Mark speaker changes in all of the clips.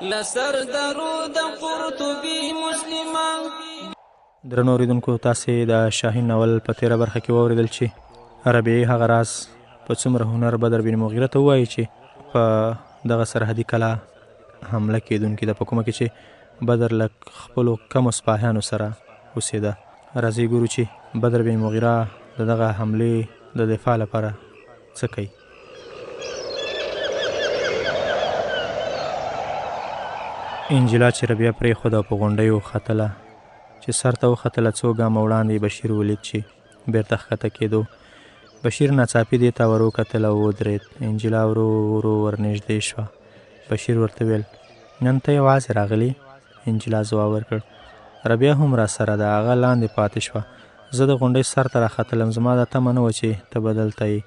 Speaker 1: لسر درود قرطبي مسلمان.
Speaker 2: درنو اوریدونکو، تاسې د شاهین ناول په تېره برخه کې واورېدل چې ربیعي هغه راز په څومره هنر بدر بن مغیره ته ووایي چې په دغه سرحدي کلا حمله کېدونکې ده، په کومه کې چې بدر له خپلو کمو سپاهیانو سره اوسېده. راځئ ګورو چې بدر بن مغیره د دغه حملې د دفاع لپاره څه کوي. انجلا چې ربیعه پرېښوده او په غونډیو ختله، چې سر ته وختله، څو ګامه وړاندې بشیر ولید چې بېرته ښکته کېدو. بشیر ناڅاپي دې ته ور وکتل او ودرېد. انجلا ورو ورو ورنږدې شوه. بشیر ورته ویل: نن ته یوازې راغلې؟ انجلا ځواب ورکړ: ربیعه هم را سره ده، هغه لاندې پاتې شوه. زه د غونډۍ سر ته راختلم، زما دا تمه نه وه چې ته به دلته یې.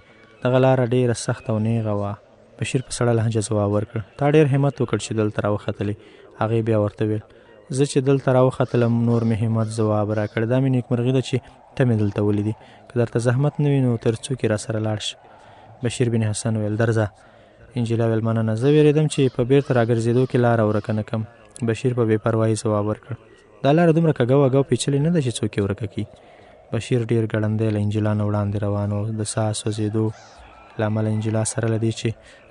Speaker 2: دغه لاره ډېره سخته او نیغه وه. بشیر په سړه لهجه ځواب ورکړ: تا ډېر همت وکړ چې دلته راوختلې. هغې بیا ورته ویل: زه چې دلته راوختلم نور مې همت ځواب راکړ. دا مې نیکمرغي ده چې ته مې دلته ولیدې. که درته زحمت نه وي نو تر څو کې را سره لاړ شه. بشیر بن حسن ویل: درځه. انجلا ویل: مننه، زه وېرېدم چې په بېرته راګرځېدو کې لاره ورکه نه کړم. بشیر په بې پروایي ځواب ورکړ: دا لاره دومره کږه وږه او پیچلې نه ده چې څوک یې ورکه کړي. بشیر ډېر ګړندی له انجلا نه وړاندې روان و. د ساه سوځېدو له امله انجلا سره له دې چې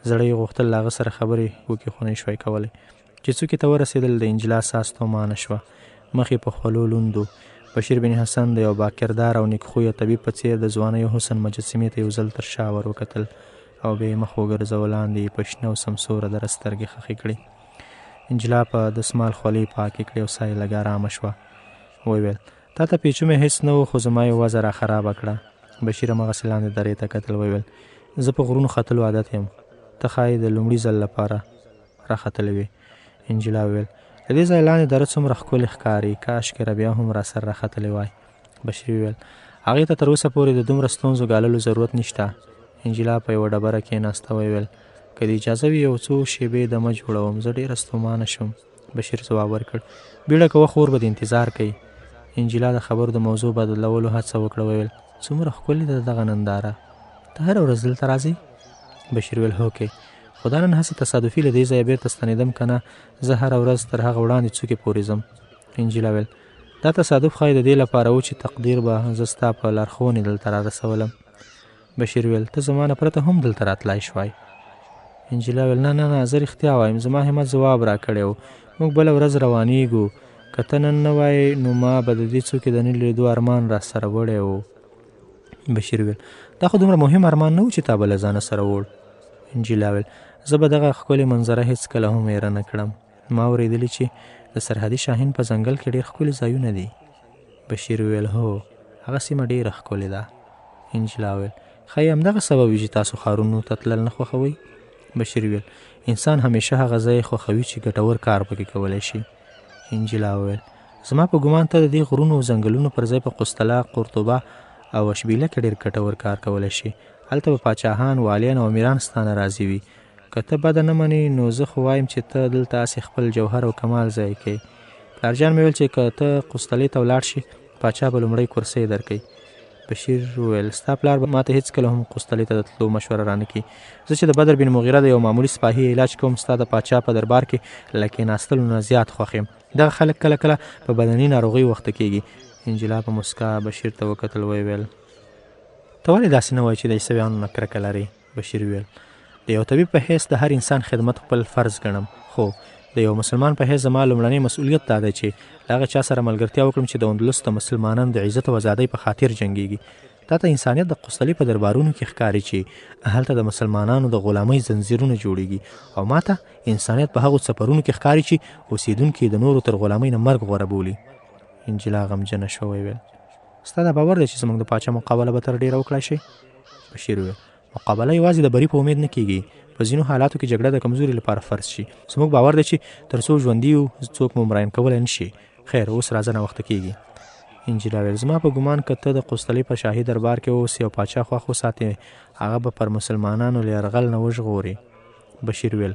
Speaker 2: زړه یې غوښتل له هغه سره خبرې وکړي خو نه شوای کولی. چې څوکې ته ورسېدل د انجلا ساه ستومانه شوه، مخ یې په خولو لوند و. بشیر بن حسن د یو باکردار او نیکخویه طبیب په څېر د ځوانۍ او حسن مجسمې ته یو ځل تر شا ور وکتل او بیا یې مخ وګرځوه. لاندې یې په شنه او سمسوره دره سترګې خښې کړې. انجلا په دسمال خولۍ پاکې کړې او ساه یې لږه ارامه شوه. وویل: تا ته پیچومې هېڅ نه و، خو زما یې وضع را خرابه کړه. بشیر هماغسې لاندې درې ته کتل. وویل: زه په غرونو ختلو عادت یم، ته ښایي د لومړي ځل لپاره راختلی وې. انجلا وویل: د دې ځای لاندې دره څومره ښکلې ښکاري، کاشکې ربیعه هم را سره راختلی وای. بشیر وویل: هغې ته تر اوسه پورې د دومره ستونزو ګاللو ضرورت نشته. انجلا په یوه ډبره کېناسته. وویل: که دې اجازه وي یو څو شېبې دمه جوړوم، زه ډېره ستومانه شوم. بشیر ځواب ورکړ: بیړه کوه، خور به دې انتظار کوي. انجلا د خبرو د موضوع بدلولو هڅه وکړه. وویل: څومره ښکلې ده دغه ننداره، ته هره ورځ دلته راځې؟ بشیر ویل: هوکې، خو دا نن هسې تصادفي له دې ځایه بېرته ستنېدم که نه زه هره ورځ تر هغه وړاندې څوکې پورې ځم. انجلا ویل: دا تصادف ښایي د دې لپاره و چې تقدیر به زه ستا په لارښوونې دلته را رسولم. بشیر ویل: ته زما نه پرته هم دلته راتلای شوای. انجلا ویل: نه نه نه، زه رښتیا وایم، زما همت ځواب را کړی و. موږ بله ورځ روانېږو. که ته نن نه وای نو ما به د دې څوکې د نه لیدو ارمان را سره وړی و. بشیر ویل: دا خو دومره مهم ارمان نه و چې تا به له ځانه سره وړ. انجلا ویل: زه به دغه ښکلې منظره هېڅکله هم هېره نه کړم. ما اورېدلي چې د سرحدي شاهین په ځنګل کې ډېر ښکلي ځایونه دي. بشیر ویل: هو، هغه سیمه ډېره ښکلې ده. انجلا ویل: ښایي همدغه سبب وي چې تاسو ښارونو ته تلل نه خوښوئ. بشیر ویل: انسان همیشه هغه ځای خوښوي چې ګټور کار پکې کولی شي. انجلا ویل: زما په ګمان ته د دې غرونو او ځنګلونو پر ځای په قسطله، قرطبه او اشبیله کې ډېر ګټور کار کولی شي. هلته به پاچاهان، والیان او امیران ستانه راضي وي. که ته بده نه منې نو زه خو وایم چې ته دلته هسې خپل جوهر او کمال ځای کوې. پلارجان مې ویل چې که ته قسطلې ته ولاړ شي پاچا به لومړی کرسۍ درکوي. بشیر وویل: ستا پلار به ماته هېڅکله هم قسطلې ته د تلو مشوره رانه کړي. زه چې د بدر بن مغیره د یو معمولي سپاهي علاج کوم، ستا د پاچا په دربار کې له کېناستلو نه زیات خوښ یم. دغه خلک کله کله په بدني ناروغۍ وخته کېږي. انجلا په مسکا بشیر ته وکتل. ویل: ته ولې داسې نه وایې چې د عیسویانو نه کرکه لرې؟ بشیر ویل: د یو طبیب په حیث د هر انسان خدمت خپل فرض ګڼم، خو د یو مسلمان په حیث زما لومړنی مسؤلیت دا دی چې له هغه چا سره ملګرتیا وکړم چې د اندلس د مسلمانانو د عزت او ازادۍ په خاطر جنګیږي. تا ته انسانیت د قسطلې په دربارونو کې ښکاري چې هلته د مسلمانانو د غلامۍ زنځیرونه جوړیږي، او ما ته انسانیت په هغو سفرونو کې ښکاري چې اوسیدونکي د نورو تر غلامۍ نه مرګ غوره بولي. انجلا غمجنه شوه. ویل: ستا دا باور دی چې زموږ د پاچا مقابله به تر ډېره وکړای شي؟ بشیر وویل: مقابله یوازې د بري په امید نه کېږي. په ځینو حالاتو کې جګړه د کمزوري لپاره فرض شي. زموږ باور دی چې تر څو ژوندي یو څوک مو مراین کولی نه شي. خیر، اوس راځه، ناوخته کېږي. انجلا ویل: زما په ګمان که ته د قسطلې په شاهي دربار کې اوسې او پاچا خوښ وساتې هغه به پر مسلمانانو له یرغل نه وژغوري. بشیر ویل: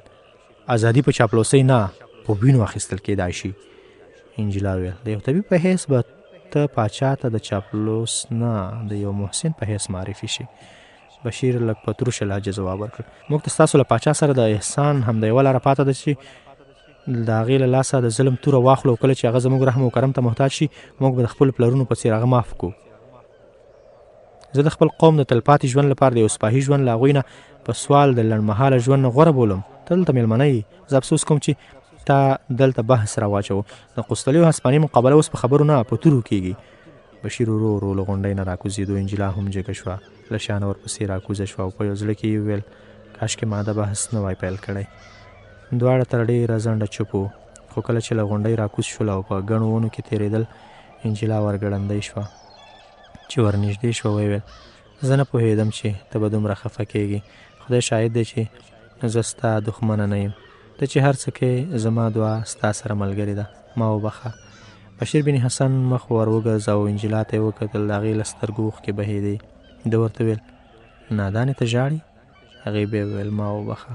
Speaker 2: ازادي په چاپلوسۍ نه، په وینو اخیستل کېدای شي. انجلا ویل: د یو طبیب په حیث به ته پاچا ته د چاپلوس نه د یو محسن په حیث معرفي شي. بشیر لږ په تروشه لهجه ځواب ورکړ: موږ ته ستاسو له پاچا سره د احسان همدا یوه لاره پاته ده چې د هغې له لاسه د ظلم توره واخلو. کله چې هغه زموږ رحم او کرم ته محتاج شي موږ به د خپلو پلرونو په څېر هغه معاف کړو. زه د خپل قوم د تلپاتې ژوند لپاره د یو سپاهي ژوند له هغوی نه په سوال د لنډمهاله ژوند نه غوره بولم. ته دلته مېلمنه یې. زه افسوس کوم چې تا دلته بحث راواچوه. د قسطلي او هسپاني مقابله اوس په خبرو نه په تورو کېږي. بشیر ورو ورو له غونډۍ نه راکوزېدو. انجلا هم جګه شوه، له شانه ورپسې راکوزه شوه او په یو زړه کې یې وویل کاشکې ما د بحث نه وای پیل کړی. دواړه تر ډېره ځنډه چوپ وو، خو کله چې له غونډۍ راکوز شول او په ګڼو ونو کې تېرېدل انجلا ورګړندۍ شوه. چې ورنږدې شوه ویې ویل زه نه پوهېدم چې ته به دومره خفه کېږې. خدای شاهد دی چې زه ستا دښمنه نه یم. ته چې هر څه کې زما دعا ستا سره ملګرې ده. ما وبخه. بشیر بن حسن مخ ور وګرځاوه او انجلا ته یې وکتل. د هغې له سترګو اوښکې بهېدې. ده ورته ویل نادانې ته ژاړې؟ هغې بیا وویل ما وبخه.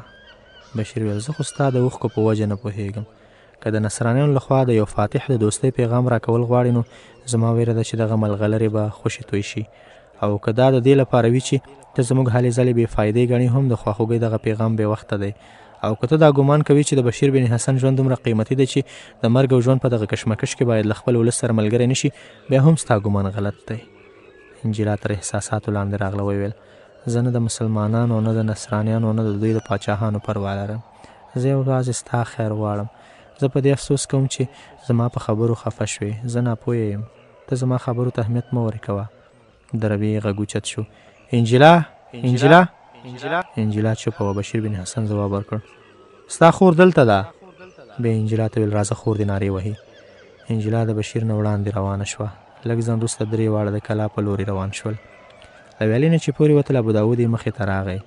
Speaker 2: بشیر ویل زه خو ستا د اوښکو په وجه نه پوهېږم. که د نصرانیانو لخوا د یو فاتح د دوستۍ پیغام راکول غواړي نو زما ویره ده چې دغه ملغلرې به خوشې توی شي، او که دا د دې لپاره وي چې ته زموږ هلې ځلې بې فایدې ګڼې هم د خواخوږۍ دغه پیغام بې وخته دی. او که ته دا ګمان کوي چې د بشیر بن حسن ژوند دومره قیمتي دی چې د مرګ او ژوند په دغه کشمکش کې باید له خپل ولس سره ملګری نه شي، بیا هم ستا ګمان غلط دی. انجلا تر احساساتو لاندې راغله. ویل زه نه د مسلمانانو نه د نصرانیانو نه د دوی د پاچاهانو پروا لرم. زه یوازې ستا خیر غواړم. زه په دې افسوس کوم چې زما په خبرو خفه شوې. زه ناپوهه یم. ته زما خبرو ته اهمیت مه ورکوه. د ربیع غږ اوچت شو. انجلا انجلا انجلا چوپه وه. بشیر بن حسن ځواب ورکړ ستا خور دلته ده. بیا انجلا ته ویل راځه خور دې نارې وهي. انجلا د بشیر نه وړاندې روانه شوه. لږ ځنډ وروسته درې واړه د کلا په لوري روان شول. له ویالې نه چې پورې وتل ابوداود یې مخې ته راغی.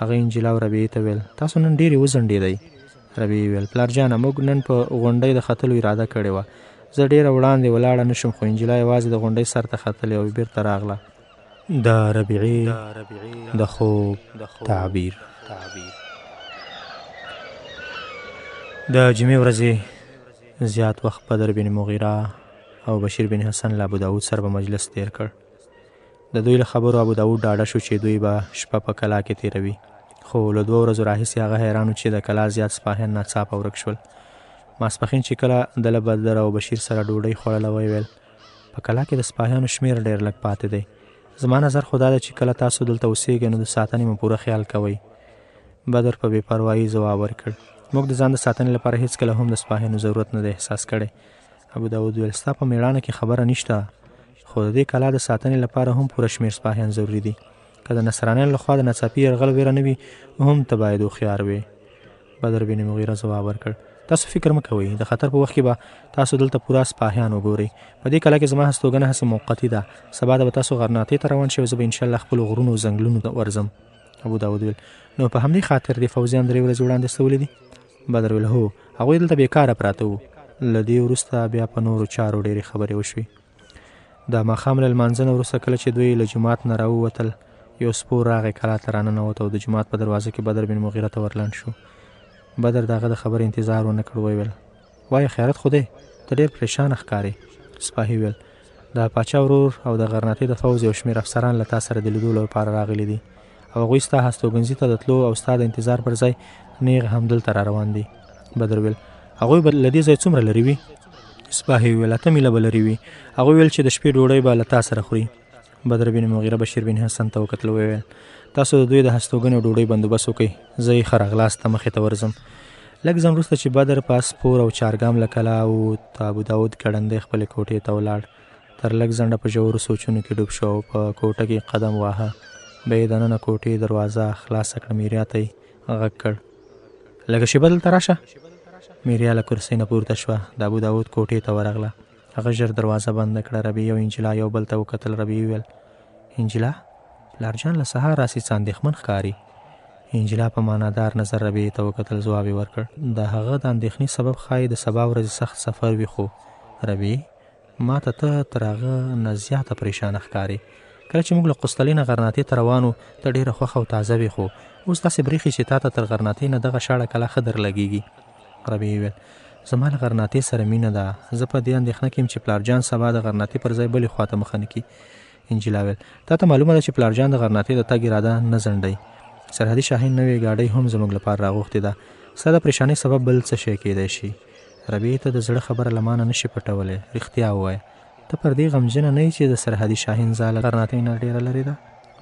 Speaker 2: هغه انجلا او ربیعې ته ویل تاسو نن ډېرې وځنډېدئ. ربیع ویل پلار جانه موږ نن په غونډۍ د ختلو اراده کړې وه. زه ډېره وړاندې ولاړه نه شم، خو انجلا یوازې د غونډۍ سر ته ختلې او بېرته راغله. د ربیعې د خوب تعبیر. د جمعې ورځې زیات وخت بدر بن مغیره او بشیر بن حسن له ابوداود سره په مجلس تیر کړ. د دوی له خبرو ابوداود ډاډه شو چې دوی به شپه په کلا کې تیروي، خو له 2 ورځو راهیسې هغه حیران و چې د کلا زیات سپاهیان ناڅاپه ورک شول. ماسپښین چې کله د له بدر او بشیر سره ډوډۍ خوړله ویل په کلا کې د سپاهیانو شمېر ډېر لږ پاتې دی. زما نظر خو دا ده چې کله تاسو دلته اوسېږئ نو د ساتنې مو پوره خیال کوئ. بدر په بې پروایي ځواب ورکړ موږ د ځان د ساتنې لپاره هیڅکله هم د سپاهیانو ضرورت نه دی احساس کړی. ابوداود ویل ستا په مېړانه کې خبره نشته، خو د دې کلا د ساتنې لپاره هم پوره شمېر سپاهیان ضروري دي. که د نصرانیانو لخوا د ناڅاپي یرغل ویره نه وي هم ته باید هوښیار وې. بدر بن مغیره ځواب ورکړ تاسو فکر مه کوئ، د خطر په وخت کې به تاسو دلته پوره سپاهیان وګورئ. په دې کلا کې زما هستوګنه هسې موقتي ده. سبا ته به تاسو غرناطې ته روان شئ او زه به انشاءالله خپلو غرونو او ځنګلونو ته ورځم. ابوداود ویل نو په همدې خاطر دې فوځیان 3 ورځې وړاندې استولي دي؟ بدر ویل هو، هغوی دلته بېکاره پراته وو. له دې وروسته بیا په نورو چارو ډېرې خبرې وشوې. د ماښام له لمانځه نه وروسته کله چې دوی له جومات نه راووتل یو سپور راغی کلا ته راننوت او د جومات په دروازه کې بدر بن مغیره ته ورلنډ شو. بدر د هغه د خبرې انتظار ونه کړ. ویل وایه خیرت خو دی، ته ډېر پریشانه ښکارې. سپاهي ویل د پاچا ورور او د غرناطې د فوز یو شمېر افسران له تا سره د لیدو لپاره راغلي دي او هغوی ستا هستوګنځي ته د تلو او ستا د انتظار پر ځای نیغ همدلته را روان دي. بدر ویل هغوی به له دې ځای څومره لرې وي؟ سپاهي ویل 8 میله به لرې وي. هغوی ویل چې د شپې ډوډۍ به له تا سره خوري. بدر بن مغیره بشیر بن حسن ته وکتل. ویل تاسو د دوی د هستوګنې او ډوډۍ بندوبست وکئ، زه یې ښه راغلاست ته مخې ته ورځم. لږ ځنډ وروسته چې بدر په سپور او چارګام له کلا ووت، ابوداود ګړندی خپلې کوټې ته ولاړ. تر لږ ځنډه په ژورو سوچونو کې ډوب شو او په کوټه کې قدم واهه. بیا یې دننه کوټې دروازه خلاصه کړه. میریا ته یې غږ کړ لږه شېبه دلته راشه. میریا له کرسۍ نه پورته شوه. د ابوداود کوټې ته ورغله. هغه ژر دروازه بنده کړه. ربیع او انجلا یو بل ته وکتل. ربیع ویل انجلا پلارجان له سهار راسې څه اندېښمن ښکاري. انجلا په معنادار نظر ربیع ته وکتل. ځواب یې ورکړ د هغه د اندېښنې سبب ښایي د سبا ورځې سخت سفر وي، خو ربیع ما ته ته تر هغه نه زیاته پریشانه ښکارې. کله چې موږ له قسطلۍ نه غرناطې ته روان وو ته ډېره خوښه او تازه وې، خو اوس داسې برېښي چې تا ته تر غرناطې نه دغه شاړه کلا ښه در لګېږي. ربیع ویل زما له غرناطې سره مینه ده. زه په دې اندېښنه کې یم چې پلارجان سبا د غرناطې پر ځای بلې خواته مخه نه کړي. انجلا ویل تا ته معلومه ده چې پلارجان د غرناطې د تګ اراده نه ځنډوي. سرحدي شاهین نوې ګاډۍ هم زموږ لپاره راغوښتې ده. ستا د پریشانۍ سبب بل څه شی کېدی شي. ربیعې ته د زړه خبره له مانه نشي پټولی، رښتیا ووایه ته پر دې غمجنه نه یې چې د سرحدي شاهین ځاله غرناطۍ نه ډېره لرې ده؟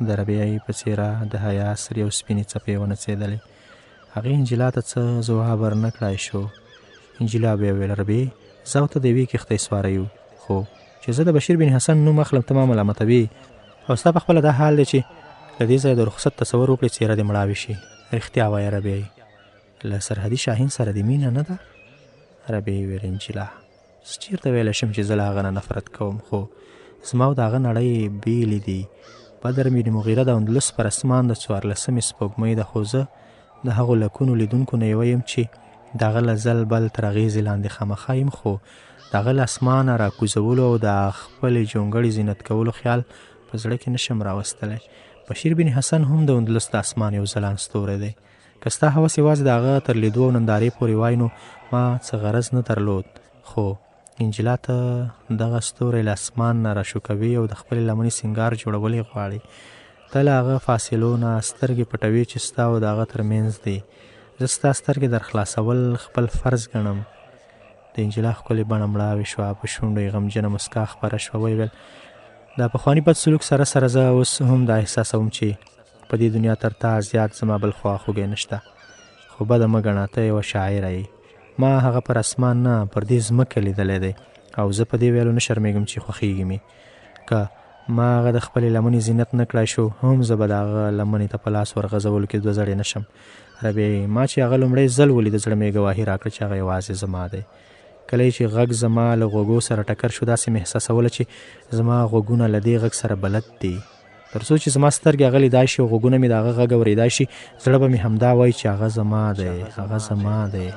Speaker 2: د ربیعې په څېره د حیا سرې او سپینې څپې ونڅېدلې. هغې انجلا ته څه ځواب ورنه کړای شو. انجلا بیا وویل ربیعې زه او ته د یوې کښتۍ سواره یو، خو چې زه د بشیر بن حسن نوم اخلم ته ما ملامتوي، او ستا په خپله دا حال دی چې له دې ځایه د رخصت تصور وکړې څېره دې مړاوې شي. رښتیا وایه ربیعې له سرحدي شاهین سره دې مینه نه ده؟ ربیعې ویل انجلا زه چېرته ویلی شم چې زه له هغه نه نفرت کوم، خو زما او د هغه نړۍ بېلې دي. بدر بن مغیره د اندلس پر اسمان د 14مې سپوږمۍ ده، خو زه د هغو لکونو لیدونکو نه یوه یم چې د هغه له ځل بل تر اغېزې لاندې خامخا یم، خو د هغه له اسمانه راکوزولو او د خپلې جونګړې زینت کولو خیال په زړه کې نشم راوستلی. بشیر بن حسن هم د اندلس د اسمان یو ځلان ستوری دی. که ستا هوس یوازې د هغه تر لیدو او نندارې پورې وای نو ما څه غرض نه درلود، خو انجلا ته دغه ستوری له اسمان نه راشوکوي او د خپلې لمنې سینګار جوړولې غواړي. ته له هغه فاصلو نه سترګې پټوي چې ستا او د هغه تر منځ دی. زه ستا سترګې در خلاصول خپل فرض ګڼم. د انجلا ښکلې بڼه مړاوې شوه، په شونډو یې غمجنه مسکا خپره شوه. ویې ویل دا پخواني بد سلوک سره سره زه اوس هم دا احساسوم چې په دې دنیا تر تا زیات زما بل خواخوږی نشته، خو بده مه ګڼه ته یوه شاعره یې. ما هغه پر اسمان نه پر دې ځمکه لیدلی دی او زه په دې ویلو نه شرمېږم چې خوښېږي مې. که ما هغه د خپلې لمنې زینت نه کړای شو هم زه به د هغه لمنې ته په لاس ورغځولو کې دوه زړې نشم. ربیعې ما چې هغه لومړی ځل ولید زړه مې ګواهي راکړه چې هغه یوازې زما دی. کله چې غږ زما له غوږو سره ټکر شو داسې مې احساسوله چې زما غوږونه له دې غږ سره بلد دي. تر څو چې زما سترګې هغه لیدای شي او غوږونه مې د هغه غږ اورېدای شي زړه به مې همدا وایي چې هغه زما دی، هغه زما دی.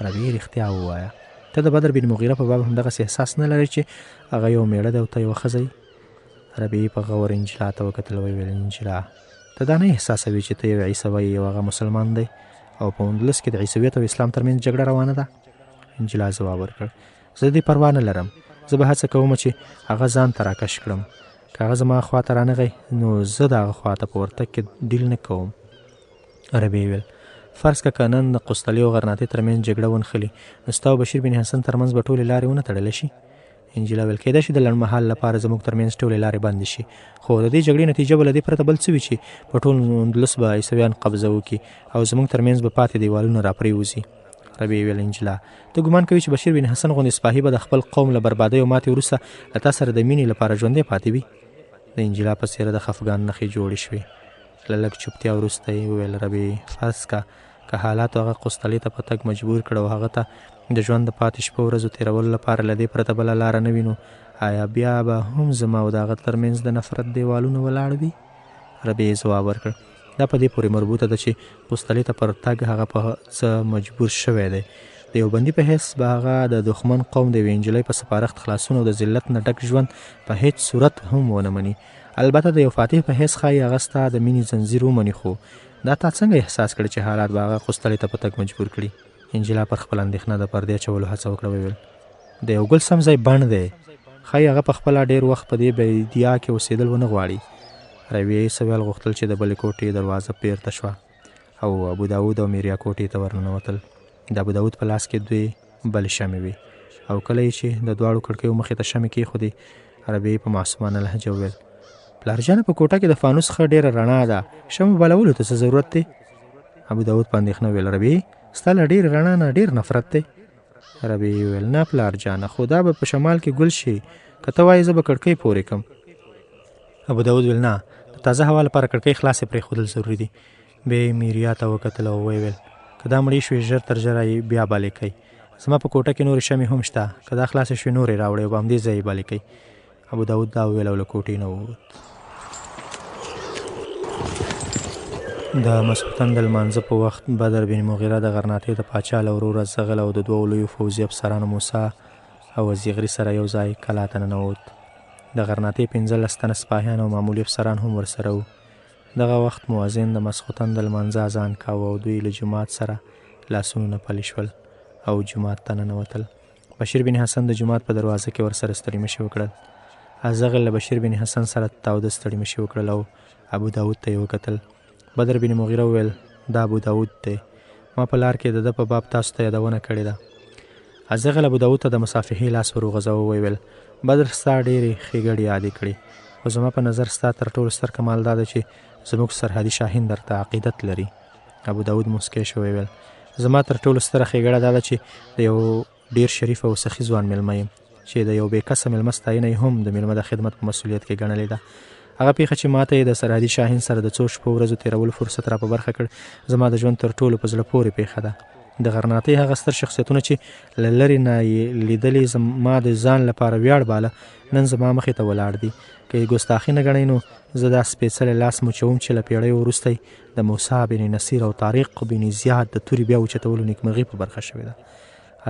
Speaker 2: ربیعې رښتیا ووایه ته د بدر بن مغیره په باب همدغسې احساس نه لرې چې هغه یو میړه دی او ته یوه ښځه یې؟ ربیعې په غور انجلا ته وکتل. ویل انجلا ته دا نه احساسوي چې ته یو عیسوی یې او هغه مسلمان دی او په اندلس کې د عیسویت او اسلام ترمنځ جګړه روانه ده؟ انجلا ځواب ورکړ زه دې پروا نه لرم، زه به هڅه کوم چې هغه ځان ته راکش کړم. که هغه زما خواته رانغی نو زه د هغه خواته په ورتګ کې ډیل نه کوم. ربیعې ویل فرض که نن د قسطلي او غرناطۍ ترمنځ جګړه ونښلي نو ستا او بشیر بن حسن ترمنځ به ټولې لارې ونه تړلی شي؟ انجلا ویل کیدای شي د لنډمهال لپاره زموږ ترمنځ ټولې لارې بندې شي، خو د دې جګړې نتیجه به له دې پرته بل څه وي چې په ټول اندلس به عیسویان قبضه وکړي او زموږ ترمنځ به پاتې دیوالونه راپرېوځي. ربیعې ویل انجلا ته ګمان کوي چې بشیر بن حسن غوندې سپاهي به د خپل قوم له بربادۍ او ماتې وروسته له تا سره د مینې لپاره ژوندی پاتې وي؟ د انجلا په څېره د خفګان نښې جوړې شوې. له لږ چوپتیا وروسته یې وویل ربیعې فرض که حالاتو هغه قسطلي ته په تګ مجبور کړ او هغه ته د ژوند د پاتې شپو ورځو تېرولو لپاره له دې پرته بله لاره نه وي نو آیا بیا به هم زما او د هغه ترمنځ د نفرت دیوالونه ولاړ وي؟ ربیعې ځواب ورکړ دا په دې پورې مربوطه ده چې قسطلي ته پر تګ هغه په څه مجبور شوی دی. د یو بندي په حیث به هغه د دښمن قوم د یوې نجلۍ په سپارښت خلاصون او د ذلت نه ډک ژوند په هیڅ صورت هم ونه مني. البته د یو فاتح په حیث ښایي هغه ستا د مینې زنځیر ومني، خو دا تا څنګه احساس کړي چې حالات به هغه قسطلي ته په تګ مجبور کړي؟ انجلا پر خپل اندېښنه د پردې اچولو هڅه وکړه. ویل د یو ګل سم ځای بڼ دی، ښایي هغه په خپله ډېر وخت په دې بیدیا کې اوسېدل ونه غواړي. ربیعې سویل غوښتل چې د بلې کوټې دروازه بیرته شوه او ابو داود او میریا کوټې ته ورننوتل. د ابو داود په لاس کې دوې بلې شمې وې او کله یې چې د دواړو کړکیو مخې ته شمې کېښودې ربیعې په معصومانه لهجه وویل پلارجانه په کوټه کې د فانوس ښه ډېره رڼا ده، شمو بلولو ته څه ضرورت دی؟ ابو داود په اندېښنه وویل ربیعې ستا له ډېر رڼا نه ډېر نفرت دی؟ ربیعې وویل نه پلارجانه، خو دا به په شمال کې ګل شي، که ته وایې زه به کړکۍ پورې کړم. ابو داود ویل نه، د تازه هوا لپاره کړکۍ خلاصې پرېښودل ضروري دي. بیا یې میریا ته وکتل او ویې ویل که دا مړې شوې ژر تر ژره یې بیا بلې کوئ. زما په کوټه کې نورې شمې هم شته، که دا خلاصې شوې نورې راوړئ او په همدې ځای یې بلې کوئ. ابو داود دا وویل او له کوټې نه ووت. د ماسپښین د لمانځه په وخت بدر بن مغیره د غرناطۍ د پاچا له وروره زغل او د دوو لویو پوځي افسرانو موسی او وزیغري سره یو ځای کلا ته ننوت. د غرناطۍ 15 تنه سپاهیان او معمولي افسران هم ورسره وو. دغه وخت مؤذن د ماسخوتن د لمانځه اذان کاوه او دوی له جومات سره لاسونه نه پلي شول او جومات ته ننوتل. بشیر بن حسن د جومات په دروازه کې ورسره ستړي مشي وکړل. ازغل له بشیر بن حسن سره تاوده ستړي مشي وکړل او ابو داود ته یې وکتل. بدر بن مغیره وویل دا ابو داود دی. ما په لار کې د ده په باب تاسو ته یادونه کړې ده. ازغل ابو داود ته د مصافحې لاس ور وغځاوه وویل بدر ستا ډېرې ښېګړې یادې کړې، خو زما په نظر ستا تر ټولو ستر کمال دا ده چې زموږ سرحدي شاهین درته عقیدت لري. ابو داود مسکی شو وویل زما تر ټولو ستره ښېګړه دا ده چې د یو ډېر شریف او سخي ځوان میلمه یم چې د یو بې کسه میلمه ستاینه یې هم د میلمه د خدمت په مسؤلیت کې ګڼلې ده. هغه پیښه چې ماته یې د سرحدي شاهین سره د څو شپو ورځو تېرولو فرصت را په برخه کړ زما د ژوند تر ټولو په زړه پورې پیښه ده. د غرناطۍ هغه ستر شخصیتونه چې له لرې نه یې لیدلې زما د ځان لپاره ویاړ باله نن زما مخې ته ولاړ دي. که یې ګستاخي نه ګڼئ نو زه دا سپېڅلی لاس مچوم چې له پیړیو وروسته د موسی بن نصیر او طارق بن زیاد د تورې بیا اوچتولو نیکمرغي په برخه شوې ده.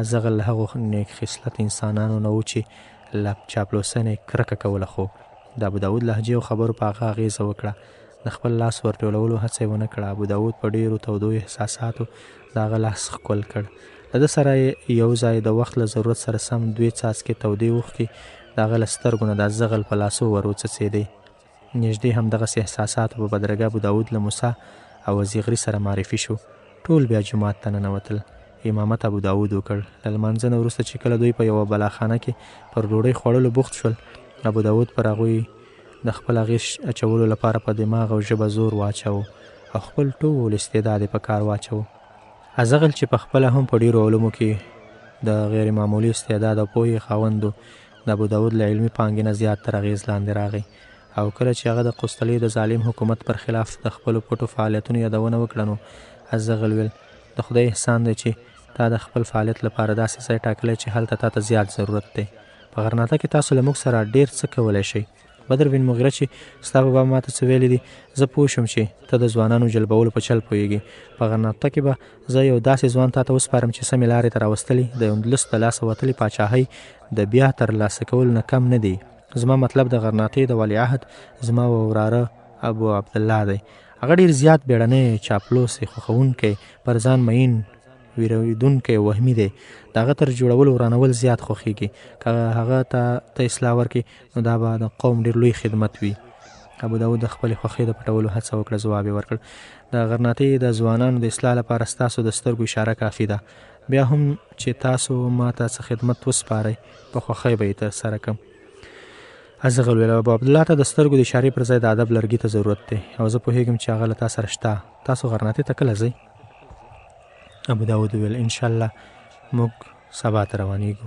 Speaker 2: ازغل له هغو نیک خصلت انسانانو نه و چې له چاپلوسۍ نه یې کرکه کوله، خو د ابو داود لهجې او خبرو په هغه اغېزه وکړه. د خپل لاس ورټولولو هڅه یې ونه کړه. ابو داود په ډېرو تودو احساساتو د هغه لاس ښکل کړ. له ده سره یو ځای د وخت له ضرورت سره سم 2 څاڅکې تودې اوښکې د هغه له سترګو نه د ازغل په لاسو ور وڅڅېدې. نږدې همدغسې احساساتو په بدرګه ابو داود له موسی او زیغري سره معرفي شو. ټول بیا جومات ته ننوتل. امامت ابو داود وکړ. له لمانځه نه وروسته چې کله دوی په یوه بلاخانه کې پر ډوډۍ خوړلو بوخت شول ابو داود پر هغوی د خپل اغېز اچولو لپاره په دماغ او ژبه زور واچوه او خپل ټول استعداد یې په کار واچوه. ازغل چې په خپله هم په ډېرو علومو کې د غیر معمولي استعداد او پوهې خاوند و د ابو داود له علمي پانګې نه زیات تر اغېز لاندې راغی. او کله چې هغه د قسطلې د ظالم حکومت پر خلاف د خپلو پټو فعالیتونو یادونه وکړه نو ازغل ویل د خدای احسان دی چې تا د خپل فعالیت لپاره داسې ځای ټاکلی چې هلته تا ته زیات ضرورت دی. په غرناطه کې تاسو له موږ سره ډېر څه کولی شئ. بدر بن مغیره چې ستا په باب ماته څه ویلي دي زه پوه شوم چې ته د ځوانانو جلبولو په چل پوهېږي. په غرناطه کې به زه یو داسې ځوان تا ته وسپارم چې سمې لارې ته راوستلي د اندلس د لاسه وتلې پاچاهۍ د بیا ترلاسه کولو نه کم نه دی. زما مطلب د غرناطۍ د ولیعهد زما وراره ابو عبدالله دی. هغه ډېر زیات بیړنی چاپلوس خوښوونکی پر ځان مین ویرودونکی وهمي دی. د هغه تر جوړولو ورانول زیات خوښیږي. که هغه ته اصلاح ورکړي نو دا به د قوم ډېر لوی خدمت وي. ابو داود د خپلې خوښۍ د پټولو هڅه وکړه. ځواب یې ورکړ د غرناطۍ د ځوانانو د اصلاح لپاره ستاسو د سترګو اشاره کافي ده. بیا هم چې تاسو ما ته څه خدمت وسپارئ په خوښۍ به یې ترسره کړم. ازغل ویل ابو عبدالله ته د سترګو د اشارې پر ځای د ادب لرګي ته ضرورت دی او زه پوهېږم چې هغه له تا سره شته. تاسو غرناطۍ ته کله ځئ؟ ابو داود ویل انشاءالله موږ سبا ته روانېږو.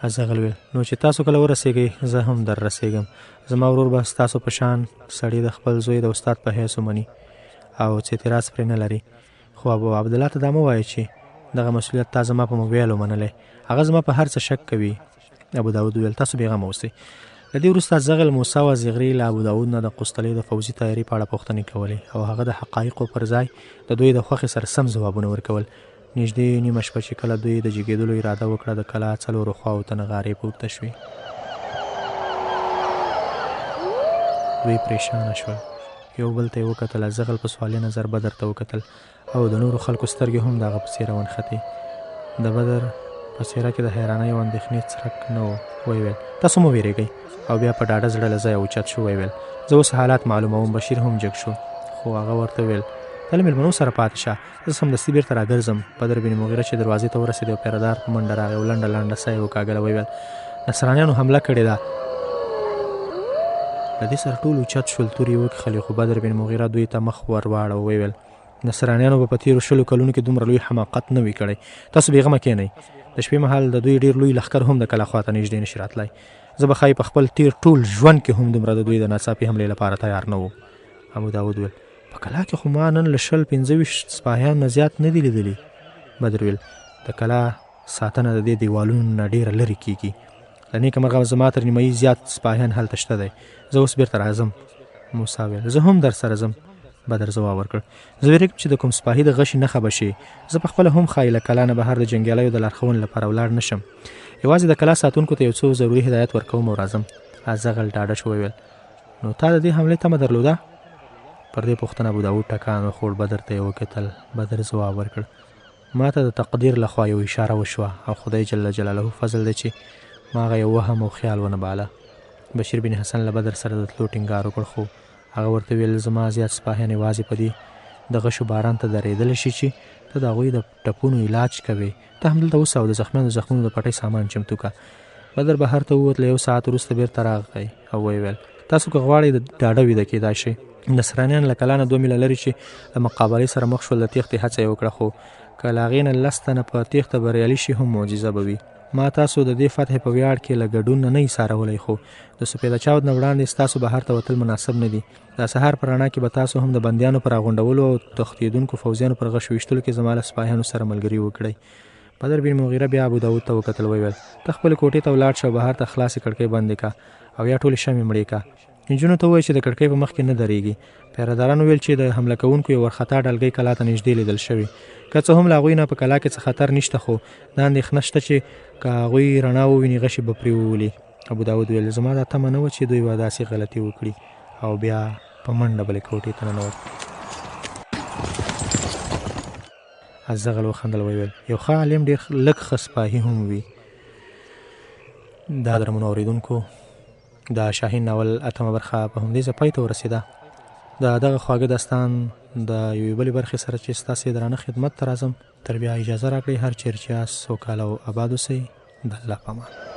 Speaker 2: ازغل ویل نو چې تاسو کله ورسېږئ زه هم در رسېږم. زما ورور به ستاسو په شان سړي د خپل زوی د استاد په حیث ومني او څه اعتراض پرې نه لري. خو ابو عبدالله ته دا مه وایئ چې دغه مسؤلیت تا زما په موبایل ومنلی. هغه زما په هر څه شک کوي. ابو داود ویل تاسو بېغمه اوسئ. له دې وروسته ازغل موسی او زیغري له ابو داود نه د قسطلې د فوځي تیاري په اړه پوښتنې کولې او هغه د حقایقو پر ځای د دوی د خوښې سره سم ځوابونه ورکول. نږدې نیمه شپه چې کله دوی د جګېدلو اراده وکړه د کلا څلورو خواو ته نغارې پورته شوې. دوی پریشانه شول. یو بل ته یې وکتل. ازغل په سوالي نظر بدر ته وکتل او د نورو خلکو سترګې هم د هغه په څېره ونښتې. د بدر په څېره کې د حیرانۍ او اندېښنې څرک نه و. ویې ویل تاسو مه ویرېږئ او بیا په ډاډه زړه له ځایه اوچت شو. ویې ویل زه اوس حالات معلوموم. بشیر هم جګ شو خو هغه ورته ویل ته له مېلمنو سره پاتې شه زه سمدستي بېرته راګرځم. بدر بن مغیره چې دروازې ته ورسېد او پیردار په منډه راغی او لنډه لنډه ساه یې وکاږله. ویې ویل نصرانیانو حمله کړې ده. له دې سره ټول اوچت شول. تورې یې وکښلې خو بدر بن مغیره دوی ته مخ ور واړو. ویې ویل نصرانیانو به په تېرو 20 کلونو کې دومره لوی حماقت نه وي کړی. تاسو بېغمه کښېنئ. د شپې مهال د دوی ډېر لوی لښکر هم د کلا خواته نږدې نشي راتلی. زه به ښایي په خپل تېر ټول ژوند کې هم دومره د دوی د ناڅاپي حملې لپاره تیار نه وم. ابو داود ویل په کلا کې خو ما نن له 20-25 سپاهیانو نه زیات نه دي لیدلي. بدر ویل د کلا ساتنه د دې دیوالونو نه ډېره لرې کېږي. له نیکه مرغه زما تر نیمایي زیات سپاهیان هلته شته دی. زه اوس بېرته راځم. موسی ویل زه هم در سره ځم. بدر ځواب ورکړ زه ویرېږم چې د کوم سپاهي د غشي نښه به شي. زه پخپله هم ښایي له کلا نه بهر د جنګیالیو د لارښوونې لپاره ولاړ نه شم. یوازې د کلا ساتونکو ته یو څو ضروري هدایت ورکوم او راځم. ازغل ډاډه شو. ویل نو تا د دې حملې تمه درلوده؟ پر دې پوښتنه ابو داود ټکان وخوړ. بدر ته یې وکتل. بدر ځواب ورکړ ما ته د تقدیر لخوا یو اشاره وشوه او خدای جل جلاله فضل دی چې ما هغه یو وهم او خیال ونه باله. بشیر بن حسن له بدر سره د تلو ټینګار وکړ خو هغه ورته ویل زما زیات سپاهیان یوازې په دې د غشو باران ته درېدلی شي چې ته د هغوی د ټپونو علاج کوې، ته همدلته اوسه او د زخمیانو د زخمونو د پټۍ سامان چمتو که. بدر بهر ته ووت، له 1 ساعت وروسته بېرته راغی او ویې ویل تاسو که غواړئ د ډاډه ویده کېدای شئ. نصرانیان له کلا نه 2 میله لرې چې له مقابلې سره مخ شول، د تېښتې هڅه یې وکړه، خو که له هغې نه 10 تنه په تېښته بریالي شي هم معجزه به وي. ما تاسو د دې فتحې په ویاړ کې له ګډون نه ایسارولی، خو د سپېده چاود نه وړاندې ستاسو بهر ته وتل مناسب نه دي. د سهار په رڼا کې به تاسو هم د بندیانو پر راغونډولو او تښتېدونکو فوځیانو پر غش ویشتلو کې زما له سپاهیانو سره ملګري وکړئ. بدر بن مغیره بیا ابو داود ته وکتل، ویل ته خپلې کوټې ته ولاړ شه او بهر ته خلاصې کړکۍ بندې که او یا ټولې شمې مړې که. نجونو ته ووایه چې د کړکۍ په مخ کې نه درېږي. پیرهدارانو ویل چې د حمله کوونکو یو وارخطا ډلګۍ کلا ته نږدې لیدل شوي. که څه هم له هغوی نه په کلا کې څه خطر نشته، خو دا اندېښنه شته چې که هغوی رڼا وویني غشي به پرې وولي. ابو داود ویل زما دا تمه نه وه چې دوی به داسې غلطي وکړي، او بیا په منډه بلې کوټې ته ننوت. ازغل وخندل، ویل یو ښه عالم ډېر لږ ښه سپاهي هم وي. دا درمنو اورېدونکو، د شاهین ناول 8مه برخه په همدې ځای پای ته ورسېده. د دغه خواږه داستان د یوې بلې برخې سره چې ستاسې درانه خدمت ته راځم، تر بیا اجازه راکړئ هر چېرې چې یاست سوکاله او اباد اوسئ. د الله په امان.